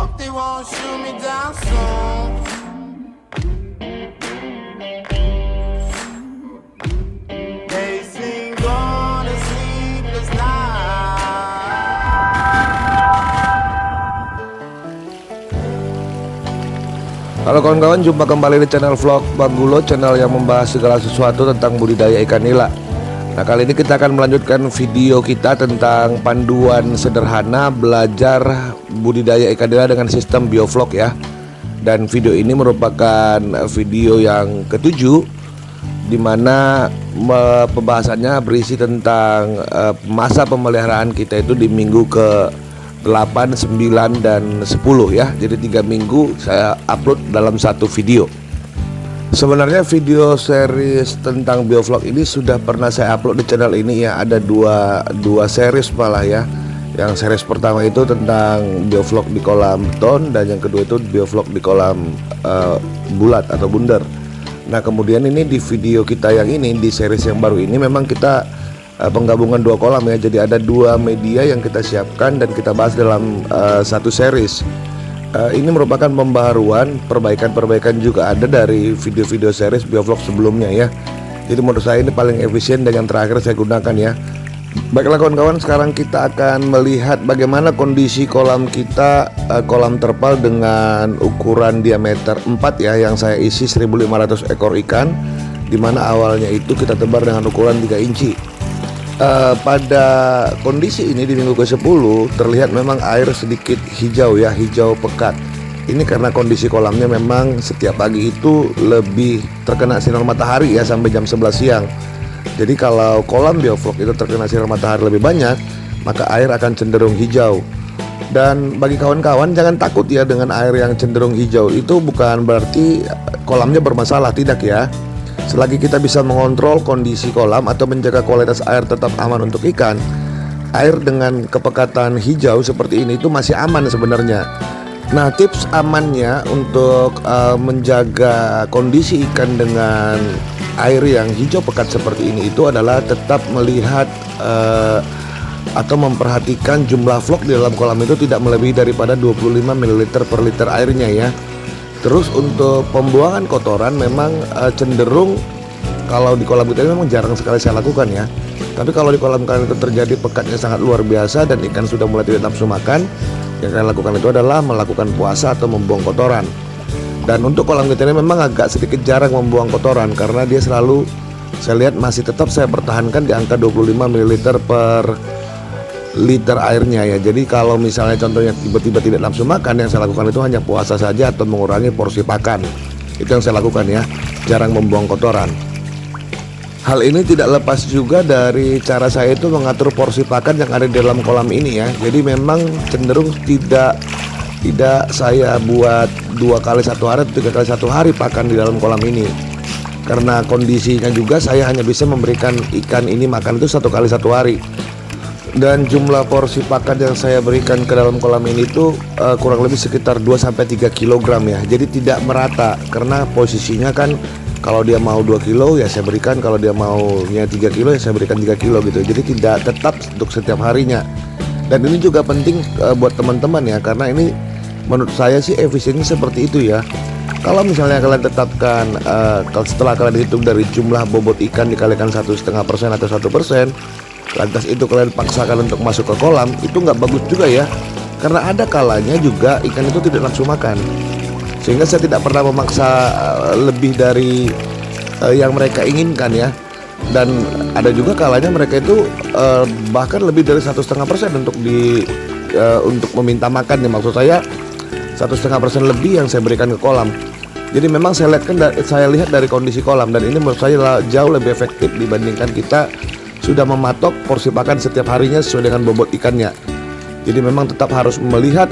hope they won't shoot me down soon. They sing on a sleepless night. Halo kawan-kawan, jumpa kembali di channel vlog Bang Gulo, channel yang membahas segala sesuatu tentang budidaya ikan nila. Nah, kali ini kita akan melanjutkan video kita tentang panduan sederhana belajar budidaya ikan nila dengan sistem bioflok ya. Dan video ini merupakan video yang ketujuh, di mana pembahasannya berisi tentang masa pemeliharaan kita itu di minggu ke 8, 9, dan 10 ya. Jadi 3 minggu saya upload dalam satu video. Sebenarnya video series tentang biovlog ini sudah pernah saya upload di channel ini ya. Ada dua series malah ya. Yang series pertama itu tentang biovlog di kolam beton, dan yang kedua itu biovlog di kolam bulat atau bundar. Nah kemudian ini di video kita yang ini, di series yang baru ini, memang kita penggabungan dua kolam ya. Jadi ada dua media yang kita siapkan dan kita bahas dalam satu series. Ini merupakan pembaharuan, perbaikan juga ada dari video-video series biovlog sebelumnya ya. Jadi menurut saya ini paling efisien dan yang terakhir saya gunakan ya. Baiklah kawan-kawan, sekarang kita akan melihat bagaimana kondisi kolam kita, kolam terpal dengan ukuran diameter 4 ya, yang saya isi 1500 ekor ikan, dimana awalnya itu kita tebar dengan ukuran 3 inci. Pada kondisi ini di minggu ke-10 terlihat memang air sedikit hijau ya, hijau pekat. Ini karena kondisi kolamnya memang setiap pagi itu lebih terkena sinar matahari ya, sampai jam 11 siang. Jadi kalau kolam biovlog itu terkena sinar matahari lebih banyak, maka air akan cenderung hijau. Dan bagi kawan-kawan jangan takut ya dengan air yang cenderung hijau. Itu bukan berarti kolamnya bermasalah, tidak ya. Selagi kita bisa mengontrol kondisi kolam atau menjaga kualitas air tetap aman untuk ikan, air dengan kepekatan hijau seperti ini itu masih aman sebenarnya. Nah, tips amannya untuk menjaga kondisi ikan dengan air yang hijau pekat seperti ini itu adalah tetap melihat atau memperhatikan jumlah vlog di dalam kolam itu tidak melebihi daripada 25 ml per liter airnya ya. Terus untuk pembuangan kotoran memang cenderung, kalau di kolam kita memang jarang sekali saya lakukan ya. Tapi kalau di kolam kalian itu terjadi pekatnya sangat luar biasa dan ikan sudah mulai tidak nafsu makan, yang kalian lakukan itu adalah melakukan puasa atau membuang kotoran. Dan untuk kolam kita ini memang agak sedikit jarang membuang kotoran, karena dia selalu, saya lihat masih tetap saya pertahankan di angka 25 ml per liter airnya ya. Jadi kalau misalnya contohnya tiba-tiba tidak nafsu makan, yang saya lakukan itu hanya puasa saja atau mengurangi porsi pakan. Itu yang saya lakukan ya, jarang membuang kotoran. Hal ini tidak lepas juga dari cara saya itu mengatur porsi pakan yang ada di dalam kolam ini ya. Jadi memang cenderung tidak saya buat 2 kali 1 hari atau 3 kali 1 hari pakan di dalam kolam ini. Karena kondisinya juga saya hanya bisa memberikan ikan ini makan itu 1 kali 1 hari. Dan jumlah porsi pakan yang saya berikan ke dalam kolam ini tuh kurang lebih sekitar 2-3 kg ya. Jadi tidak merata, karena posisinya kan kalau dia mau 2 kilo ya saya berikan, kalau dia maunya 3 kilo ya saya berikan 3 kilo gitu. Jadi tidak tetap untuk setiap harinya. Dan ini juga penting buat teman-teman ya, karena ini menurut saya sih efisiennya seperti itu ya. Kalau misalnya kalian tetapkan setelah kalian hitung dari jumlah bobot ikan dikalikan 1,5% atau 1%, lantas itu kalian paksakan untuk masuk ke kolam, itu nggak bagus juga ya. Karena ada kalanya juga ikan itu tidak nafsu makan, sehingga saya tidak pernah memaksa lebih dari yang mereka inginkan ya. Dan ada juga kalanya mereka itu bahkan lebih dari 1,5% untuk meminta makan ya. Maksud saya 1,5% lebih yang saya berikan ke kolam. Jadi memang saya lihat dari kondisi kolam, dan ini menurut saya jauh lebih efektif dibandingkan kita sudah mematok porsi pakan setiap harinya sesuai dengan bobot ikannya. Jadi memang tetap harus melihat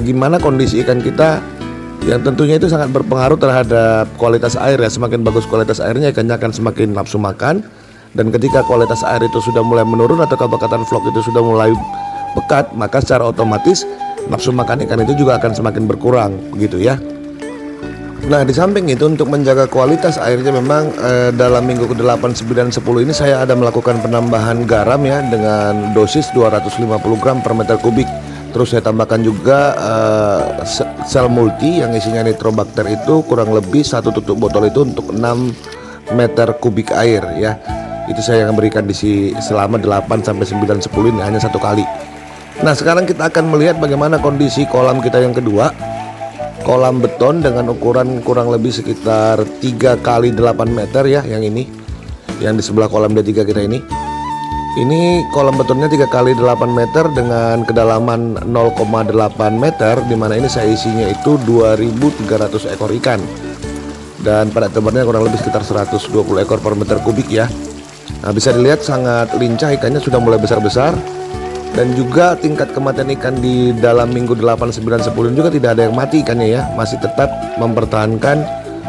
gimana kondisi ikan kita, yang tentunya itu sangat berpengaruh terhadap kualitas air ya. Semakin bagus kualitas airnya, ikannya akan semakin nafsu makan. Dan ketika kualitas air itu sudah mulai menurun atau kepekatan vlog itu sudah mulai pekat, maka secara otomatis nafsu makan ikan itu juga akan semakin berkurang begitu ya. Nah, di samping itu untuk menjaga kualitas airnya memang dalam minggu ke-8, 9, 10 ini saya ada melakukan penambahan garam ya, dengan dosis 250 gram per meter kubik. Terus saya tambahkan juga sel multi yang isinya nitrobakter itu kurang lebih satu tutup botol itu untuk 6 meter kubik air ya. Itu saya yang berikan selama 8 sampai 9 10 ini hanya satu kali. Nah, sekarang kita akan melihat bagaimana kondisi kolam kita yang kedua. Kolam beton dengan ukuran kurang lebih sekitar 3 kali 8 meter ya, yang ini. Yang di sebelah kolam D3 kita ini. Ini kolam betonnya 3 kali 8 meter dengan kedalaman 0,8 meter, dimana ini saya isinya itu 2.300 ekor ikan. Dan pada tebarnya kurang lebih sekitar 120 ekor per meter kubik ya. Nah, bisa dilihat sangat lincah ikannya, sudah mulai besar-besar. Dan juga tingkat kematian ikan di dalam minggu 8, 9, 10 juga tidak ada yang mati ikannya ya. Masih tetap mempertahankan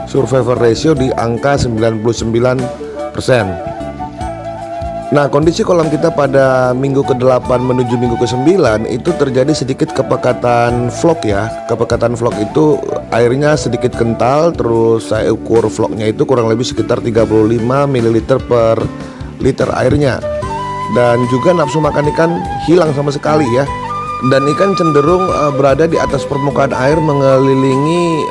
survival ratio di angka 99%. Nah, kondisi kolam kita pada minggu ke-8 menuju minggu ke-9 itu terjadi sedikit kepekatan vlog ya. Kepekatan vlog itu airnya sedikit kental, terus saya ukur vlognya itu kurang lebih sekitar 35 ml per liter airnya. Dan juga nafsu makan ikan hilang sama sekali ya. Dan ikan cenderung berada di atas permukaan air mengelilingi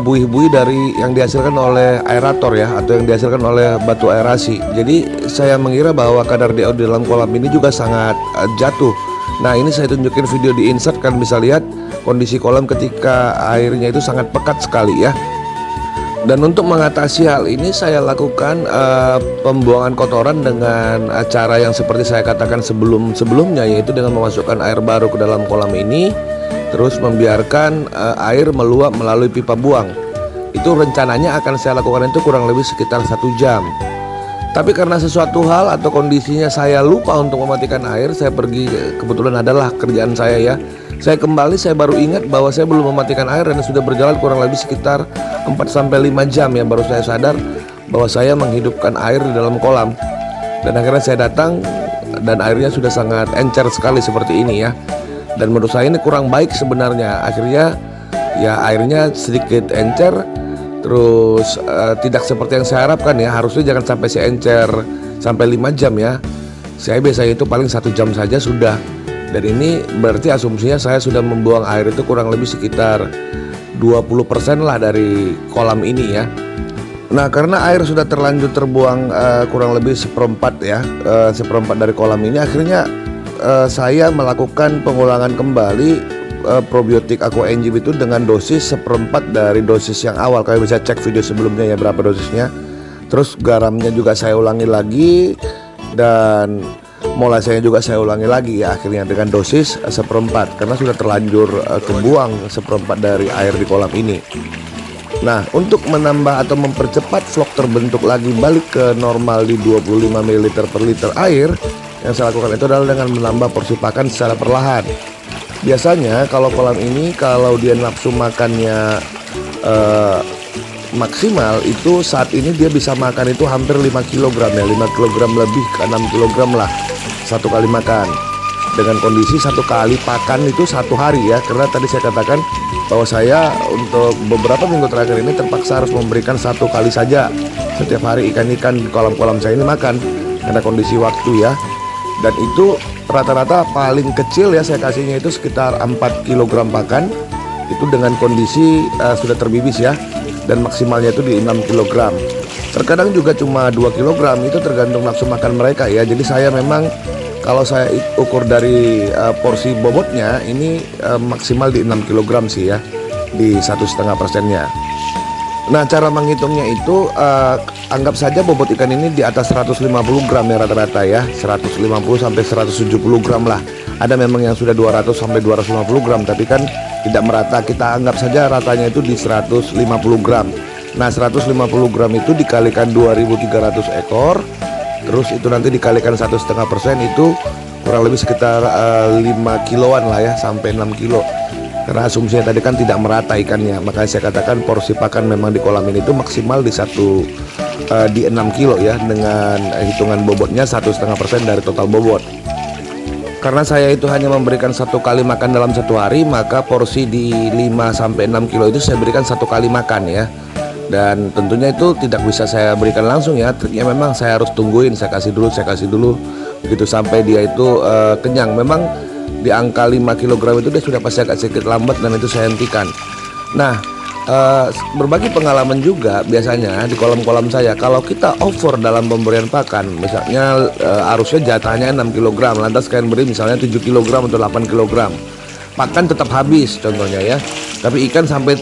buih-buih dari yang dihasilkan oleh aerator ya, atau yang dihasilkan oleh batu aerasi. Jadi saya mengira bahwa kadar DO di dalam kolam ini juga sangat jatuh. Nah, ini saya tunjukin video di insert, kan bisa lihat kondisi kolam ketika airnya itu sangat pekat sekali ya. Dan untuk mengatasi hal ini saya lakukan pembuangan kotoran dengan cara yang seperti saya katakan sebelumnya, yaitu dengan memasukkan air baru ke dalam kolam ini, terus membiarkan air meluap melalui pipa buang. Itu rencananya akan saya lakukan itu kurang lebih sekitar 1 jam. Tapi karena sesuatu hal atau kondisinya saya lupa untuk mematikan air, saya pergi, kebetulan adalah kerjaan saya ya. Saya kembali, saya baru ingat bahwa saya belum mematikan air dan sudah berjalan kurang lebih sekitar 4-5 jam ya, baru saya sadar bahwa saya menghidupkan air di dalam kolam. Dan akhirnya saya datang dan airnya sudah sangat encer sekali seperti ini ya. Dan menurut saya ini kurang baik sebenarnya. Akhirnya ya airnya sedikit encer, terus tidak seperti yang saya harapkan ya. Harusnya jangan sampai seencer sampai 5 jam ya. Saya biasanya itu paling 1 jam saja sudah. Dan ini berarti asumsinya saya sudah membuang air itu kurang lebih sekitar 20% lah dari kolam ini ya. Nah, karena air sudah terlanjur terbuang kurang lebih seperempat ya, seperempat dari kolam ini, akhirnya saya melakukan pengulangan kembali probiotik Aqua Enzyme itu dengan dosis seperempat dari dosis yang awal. Kalian bisa cek video sebelumnya ya berapa dosisnya. Terus garamnya juga saya ulangi lagi, dan molasanya juga saya ulangi lagi ya, akhirnya dengan dosis seperempat, karena sudah terlanjur kebuang seperempat dari air di kolam ini. Nah, untuk menambah atau mempercepat vlog terbentuk lagi balik ke normal di 25 ml per liter air, yang saya lakukan itu adalah dengan menambah porsi pakan secara perlahan. Biasanya kalau kolam ini, kalau dia nafsu makannya maksimal itu saat ini dia bisa makan itu hampir 5 kg ya, 5 kg lebih ke 6 kg lah satu kali makan, dengan kondisi satu kali pakan itu 1 hari ya. Karena tadi saya katakan bahwa saya untuk beberapa minggu terakhir ini terpaksa harus memberikan 1 kali saja setiap hari ikan-ikan di kolam-kolam saya ini makan karena kondisi waktu ya. Dan itu rata-rata paling kecil ya saya kasihnya itu sekitar 4 kg pakan, itu dengan kondisi sudah terbibis ya, dan maksimalnya itu di 6 kg. Terkadang juga cuma 2 kg, itu tergantung nafsu makan mereka ya. Jadi saya memang kalau saya ukur dari porsi bobotnya ini maksimal di 6 kg sih ya, di 1,5%-nya. Nah, cara menghitungnya itu anggap saja bobot ikan ini di atas 150 gram ya rata-rata ya, 150 sampai 170 gram lah. Ada memang yang sudah 200 sampai 250 gram, tapi kan tidak merata. Kita anggap saja ratanya itu di 150 gram. Nah, 150 gram itu dikalikan 2.300 ekor, terus itu nanti dikalikan 1,5%, itu kurang lebih sekitar 5 kiloan lah ya, sampai 6 kilo. Karena asumsinya tadi kan tidak merata ikannya, makanya saya katakan porsi pakan memang di kolam ini itu maksimal di 6 kilo ya, dengan hitungan bobotnya 1,5% dari total bobot. Karena saya itu hanya memberikan 1 kali makan dalam 1 hari, maka porsi di 5 sampai 6 kilo itu saya berikan 1 kali makan ya. Dan tentunya itu tidak bisa saya berikan langsung ya, triknya memang saya harus tungguin, saya kasih dulu begitu sampai dia itu kenyang. Memang di angka 5 kg itu dia sudah pasti agak sedikit lambat, dan itu saya hentikan. Nah, berbagi pengalaman juga biasanya di kolam-kolam saya, kalau kita over dalam pemberian pakan, misalnya harusnya jatahnya 6 kg, lantas kalian beri misalnya 7 kg atau 8 kg, pakan tetap habis contohnya ya, tapi ikan sampai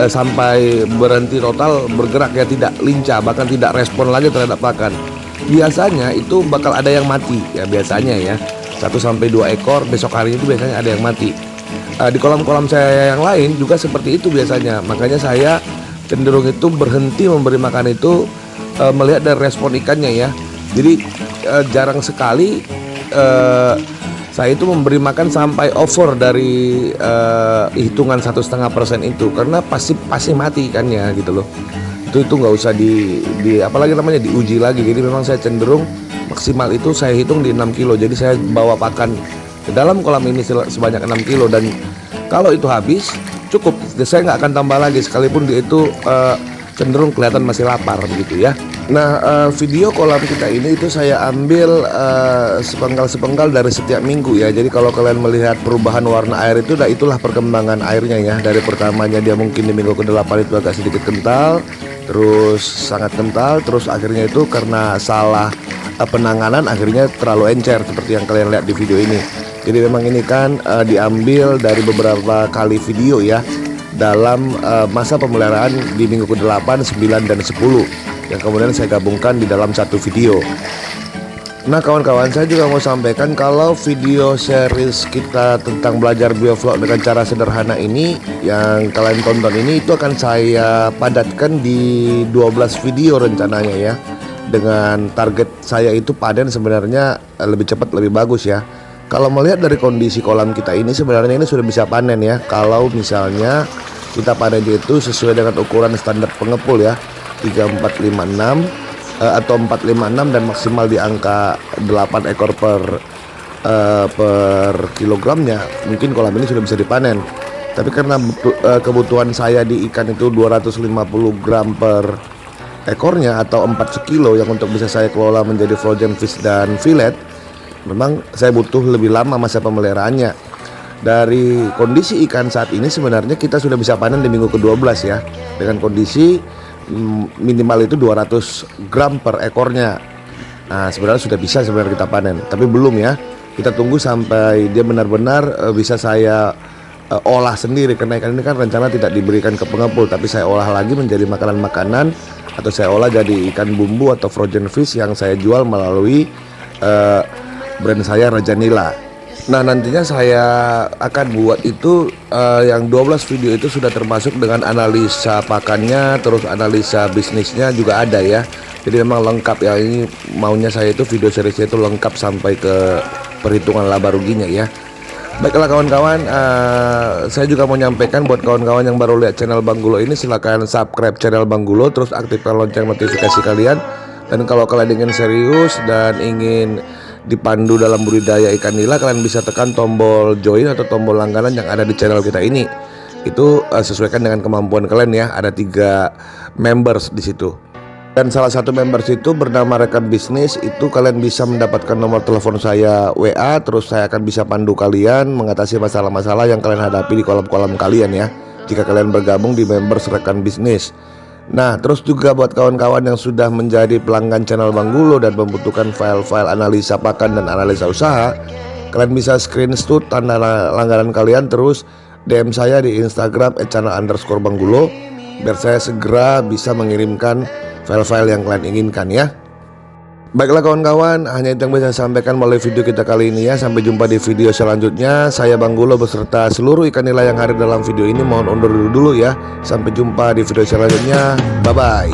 sampai berhenti total bergerak ya, tidak lincah, bahkan tidak respon lagi terhadap pakan. Biasanya itu bakal ada yang mati ya, biasanya ya 1-2 ekor besok harinya itu biasanya ada yang mati. Di kolam-kolam saya yang lain juga seperti itu biasanya, makanya saya cenderung itu berhenti memberi makan itu melihat dari respon ikannya ya. Jadi jarang sekali saya itu memberi makan sampai over dari hitungan 1,5% itu, karena pasti mati ikannya gitu loh. Itu nggak usah di apalagi namanya diuji lagi. Jadi memang saya cenderung maksimal itu saya hitung di 6 kilo. Jadi saya bawa pakan ke dalam kolam ini sebanyak 6 kilo, dan kalau itu habis cukup, saya nggak akan tambah lagi sekalipun dia itu cenderung kelihatan masih lapar begitu ya. Nah, video kolam kita ini itu saya ambil sepenggal-sepenggal dari setiap minggu ya. Jadi kalau kalian melihat perubahan warna air itu, itulah perkembangan airnya ya. Dari pertamanya dia mungkin di minggu ke-8 itu agak sedikit kental, terus sangat kental, terus akhirnya itu karena salah penanganan akhirnya terlalu encer seperti yang kalian lihat di video ini. Jadi memang ini kan diambil dari beberapa kali video ya, dalam masa pemeliharaan di minggu ke-8, 9, dan 10 yang kemudian saya gabungkan di dalam satu video. Nah kawan-kawan, saya juga mau sampaikan kalau video series kita tentang belajar biovlog dengan cara sederhana ini yang kalian tonton ini, itu akan saya padatkan di 12 video rencananya ya. Dengan target saya itu panen sebenarnya lebih cepat lebih bagus ya. Kalau melihat dari kondisi kolam kita ini, sebenarnya ini sudah bisa panen ya. Kalau misalnya kita panen itu sesuai dengan ukuran standar pengepul ya, 3456 atau 456, dan maksimal di angka 8 ekor per kilogramnya, mungkin kolam ini sudah bisa dipanen. Tapi karena kebutuhan saya di ikan itu 250 gram per ekornya atau 4 sekilo yang untuk bisa saya kelola menjadi frozen fish dan fillet, memang saya butuh lebih lama masa pemeliharaannya. Dari kondisi ikan saat ini sebenarnya kita sudah bisa panen di minggu ke-12 ya, dengan kondisi minimal itu 200 gram per ekornya. Nah sebenarnya sudah bisa sebenarnya kita panen, tapi belum ya. Kita tunggu sampai dia benar-benar bisa saya olah sendiri, karena ikan ini kan rencana tidak diberikan ke pengepul, tapi saya olah lagi menjadi makanan-makanan, atau saya olah jadi ikan bumbu atau frozen fish yang saya jual melalui brand saya Raja Nila. Nah nantinya saya akan buat itu yang 12 video itu sudah termasuk dengan analisa pakannya, terus analisa bisnisnya juga ada ya. Jadi memang lengkap ya, ini maunya saya itu video seriesnya itu lengkap sampai ke perhitungan laba ruginya ya. Baiklah kawan-kawan, saya juga mau nyampaikan buat kawan-kawan yang baru lihat channel Bang Gulo ini, silahkan subscribe channel Bang Gulo, terus aktifkan lonceng notifikasi kalian. Dan kalau kalian ingin serius dan ingin dipandu dalam budidaya ikan nila, kalian bisa tekan tombol join atau tombol langganan yang ada di channel kita ini. Itu sesuaikan dengan kemampuan kalian ya. Ada 3 members di situ. Dan salah satu members itu bernama rekan bisnis. Itu kalian bisa mendapatkan nomor telepon saya WA, terus saya akan bisa pandu kalian mengatasi masalah-masalah yang kalian hadapi di kolam-kolam kalian ya, jika kalian bergabung di members rekan bisnis. Nah terus juga buat kawan-kawan yang sudah menjadi pelanggan channel Bang Gulo dan membutuhkan file-file analisa pakan dan analisa usaha, kalian bisa screenshot tanda langganan kalian, terus DM saya di Instagram @channel_Bang Gulo, biar saya segera bisa mengirimkan file-file yang kalian inginkan ya. Baiklah kawan-kawan, hanya itu yang bisa saya sampaikan melalui video kita kali ini ya. Sampai jumpa di video selanjutnya. Saya Bang Gulo beserta seluruh ikan nila yang hadir dalam video ini mohon undur dulu ya. Sampai jumpa di video selanjutnya. Bye bye.